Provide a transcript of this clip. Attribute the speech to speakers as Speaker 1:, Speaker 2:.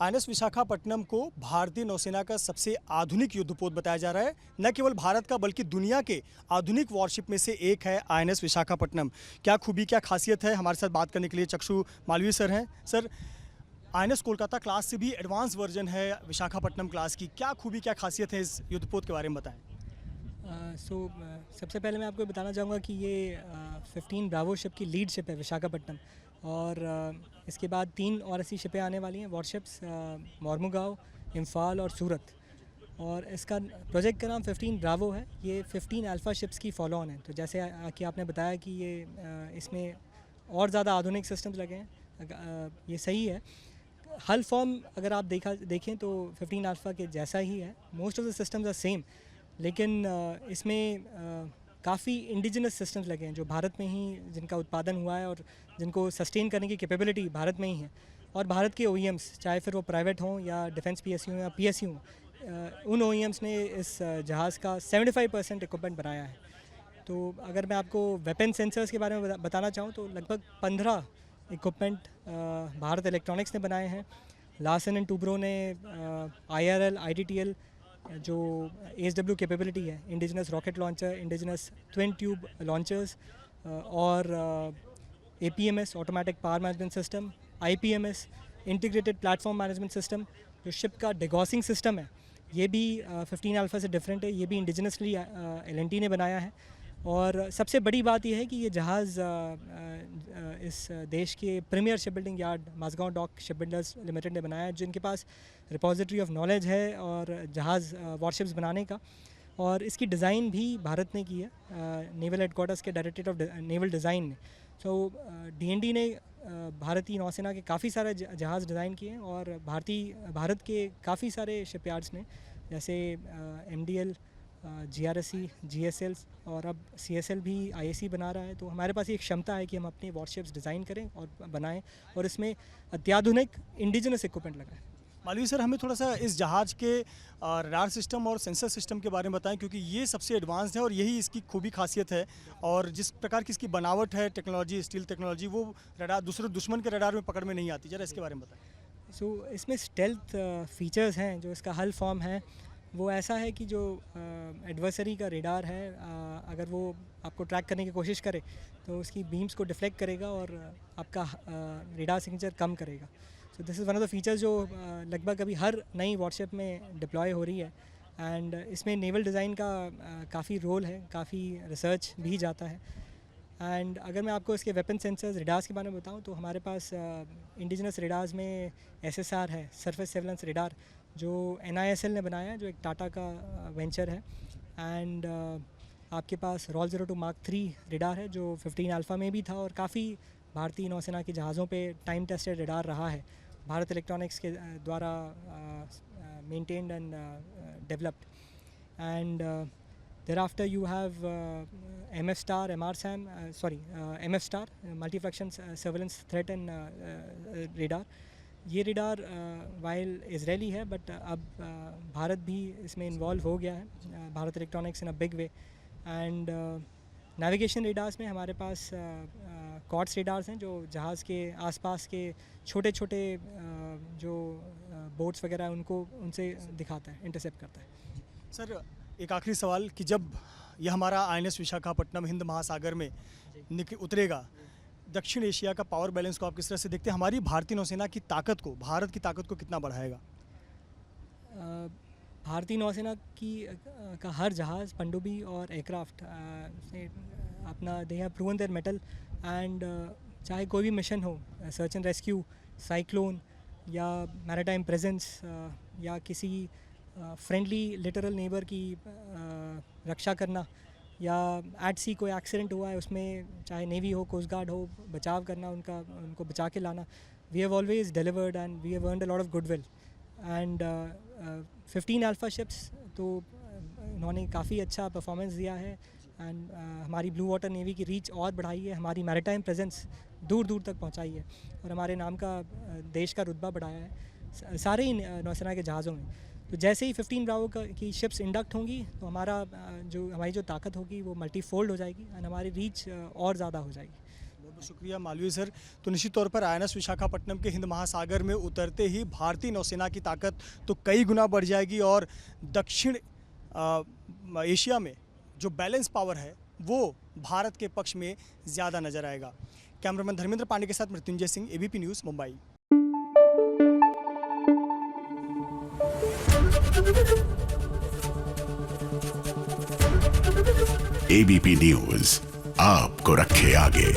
Speaker 1: INS Visakhapatnam को भारतीय नौसेना का सबसे आधुनिक युद्धपोत बताया जा रहा है। न केवल भारत का बल्कि दुनिया के आधुनिक वॉरशिप में से एक है आईएनएस विशाखापट्टनम। क्या खूबी क्या खासियत है, हमारे साथ बात करने के लिए चक्षु मालवीय सर हैं। सर, आईएनएस कोलकाता क्लास से भी एडवांस वर्जन है विशाखापट्टनम क्लास की, क्या खूबी क्या खासियत है इस युद्धपोत के बारे में बताएं।
Speaker 2: सबसे पहले मैं आपको बताना चाहूँगा कि ये 15 ब्रावो शिप की लीड शिप है विशाखापट्टनम। और इसके बाद 3 और ऐसी शिपें आने वाली हैं वॉरशिप्स, मोरमुगांव, इम्फाल और सूरत। और इसका प्रोजेक्ट का नाम 15 ब्रावो है। ये 15 अल्फ़ा शिप्स की फॉलो ऑन है। तो जैसे कि आपने बताया कि ये इसमें और ज़्यादा आधुनिक सिस्टम्स लगे हैं, ये सही है। हल फॉर्म अगर आप देखें तो 15 अल्फ़ा के जैसा ही है। Most of the systems are same, लेकिन इसमें काफ़ी इंडिजिनस सिस्टम्स लगे हैं जो भारत में ही जिनका उत्पादन हुआ है और जिनको सस्टेन करने की कैपेबिलिटी भारत में ही है। और भारत के OEMs, चाहे फिर वो प्राइवेट हों या डिफेंस PSU या PSU हों, उन OEMs ने इस जहाज़ का 75% इक्विपमेंट बनाया है। तो अगर मैं आपको वेपन सेंसर्स के बारे में बताना चाहूँ तो लगभग 15 इक्विपमेंट भारत इलेक्ट्रॉनिक्स ने बनाए हैं। लार्सन एंड टूब्रो ने IRL, IDTL जो ASW कैपेबिलिटी है, indigenous rocket launcher, indigenous twin tube launchers, और APMS automatic power management system, IPMS integrated platform management system, जो शिप का डिगॉसिंग सिस्टम है, ये भी 15 अल्फ़ा से डिफरेंट है। ये भी इंडिजिनसली LNT ने बनाया है। और सबसे बड़ी बात यह है कि ये जहाज़ इस देश के premier ship building yard Mazagon dock ship builders limited ने बनाया है, जिनके पास रिपोजिटरी ऑफ नॉलेज है और जहाज़ वॉरशिप्स बनाने का। और इसकी डिज़ाइन भी भारत ने की है, नेवल हेडक्वार्टर्स के डायरेक्टरेट ऑफ नेवल डिज़ाइन ने। सो DND ने भारतीय नौसेना के काफ़ी सारे जहाज़ डिज़ाइन किए हैं। और भारत के काफ़ी सारे शिपयार्ड्स ने, जैसे MDL, GRSE, GSL और अब CSL भी IAC बना रहा है। तो हमारे पास ये क्षमता है कि हम अपने वॉरशिप्स डिज़ाइन करें और बनाएं, और इसमें अत्याधुनिक इंडिजिनस इक्विपमेंट लगाएं।
Speaker 1: मालवीय सर, हमें थोड़ा सा इस जहाज़ के रडार सिस्टम और सेंसर सिस्टम के बारे में बताएं, क्योंकि ये सबसे एडवांस्ड है और यही इसकी खूबी खासियत है। और जिस प्रकार की इसकी बनावट है, टेक्नोलॉजी, स्टील टेक्नोलॉजी, वो रडार दूसरे दुश्मन के रडार में पकड़ में नहीं आती। जरा इसके बारे में बताएं।
Speaker 2: इसमें स्टेल्थ फीचर्स हैं। जो इसका हल फॉर्म है वो ऐसा है कि जो एडवर्सरी का रेडार है, अगर वो आपको ट्रैक करने की कोशिश करे तो उसकी बीम्स को डिफ्लेक्ट करेगा और आपका रेडार सिग्नेचर कम करेगा। So this is one of the features जो लगभग अभी हर नई वॉरशिप में डिप्लॉय हो रही है। एंड इसमें नेवल डिज़ाइन का काफ़ी रोल है, काफ़ी रिसर्च भी जाता है। एंड अगर मैं आपको इसके वेपन सेंसर्स रेडार्स के बारे में बताऊं तो हमारे पास इंडिजिनस रेडार्स में SSR है, सरफेस सर्वेलेंस रेडार, जो NISL ने बनाया है, जो एक टाटा का वेंचर है। एंड आपके पास रॉल 02 Mark 3 रेडार है, जो 15 अल्फ़ा में भी था और काफ़ी भारतीय नौसेना के जहाज़ों पे टाइम टेस्टेड रेडार रहा है, भारत इलेक्ट्रॉनिक्स के द्वारा maintained and developed. And thereafter you have MF Star, MF Star, multi-function surveillance threat and radar। ये रेडार वाइल इजरायली है, बट अब भारत भी इसमें इन्वॉल्व हो गया है, Bharat electronics in a big way. And navigation radars में हमारे पास कॉर्ड्स रेडार्स हैं, जो जहाज़ के आसपास के छोटे छोटे जो बोट्स वगैरह हैं उनको उनसे दिखाता है, इंटरसेप्ट करता है।
Speaker 1: सर, एक आखिरी सवाल कि जब यह हमारा INS विशाखापट्टनम हिंद महासागर में उतरेगा, दक्षिण एशिया का पावर बैलेंस को आप किस तरह से देखते हैं? हमारी भारतीय नौसेना की ताकत को, भारत की ताकत को कितना बढ़ाएगा?
Speaker 2: भारतीय नौसेना का हर जहाज़, पनडुब्बी और एयरक्राफ्ट से अपना they have proven their mettle. And चाहे कोई भी मिशन हो, सर्च एंड रेस्क्यू, साइक्लोन या मैरीटाइम प्रेजेंस, या किसी फ्रेंडली लिटरल नेबर की रक्षा करना, या एट सी कोई एक्सीडेंट हुआ है उसमें चाहे नेवी हो, कोस्ट गार्ड हो, बचाव करना, उनको बचा के लाना, we have always delivered and we have earned a lot of goodwill. And 15 alpha ships तो उन्होंने काफ़ी अच्छा परफॉर्मेंस दिया है। एंड हमारी ब्लू वाटर नेवी की रीच और बढ़ाई है, हमारी मैरीटाइम प्रेजेंस दूर दूर तक पहुंचाई है और हमारे नाम का देश का रुतबा बढ़ाया है सारे ही नौसेना के जहाज़ों में। तो जैसे ही 15 ब्रावो की शिप्स इंडक्ट होंगी तो हमारी जो ताकत होगी वो मल्टीफोल्ड हो जाएगी एंड हमारी रीच और ज़्यादा हो जाएगी।
Speaker 1: बहुत शुक्रिया मालवीय सर। तो निश्चित तौर पर INS विशाखापट्टनम के हिंद महासागर में उतरते ही भारतीय नौसेना की ताकत तो कई गुना बढ़ जाएगी और दक्षिण एशिया में जो बैलेंस पावर है वो भारत के पक्ष में ज़्यादा नजर आएगा। कैमरामैन धर्मेंद्र पांडे के साथ Mrityunjay Singh, ABP news, Mumbai.
Speaker 3: ABP news आपको रखे आगे।